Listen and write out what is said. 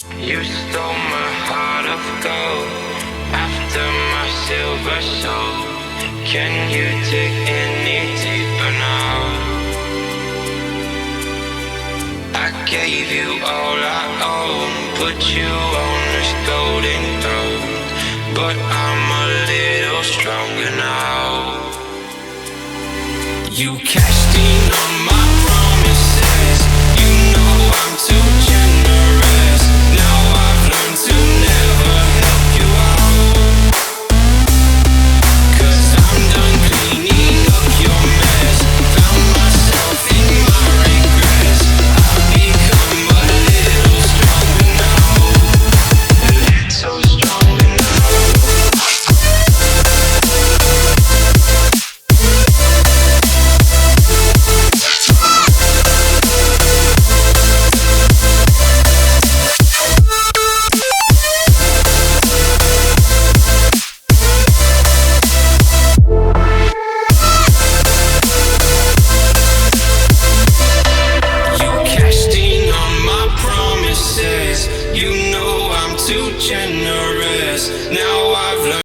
You stole my heart of gold after my silver soul. Can you dig any deeper now? I gave you all I own, put you on this golden throne, but I'm a little stronger now. You cashed in on my promises. You know I'm too generous. Now I've learned to never help you out, 'cause I'm done cleaning up your mess. Found myself in my regrets. I've become a little stronger now. A little stronger now. You know I'm too generous. Now I've learned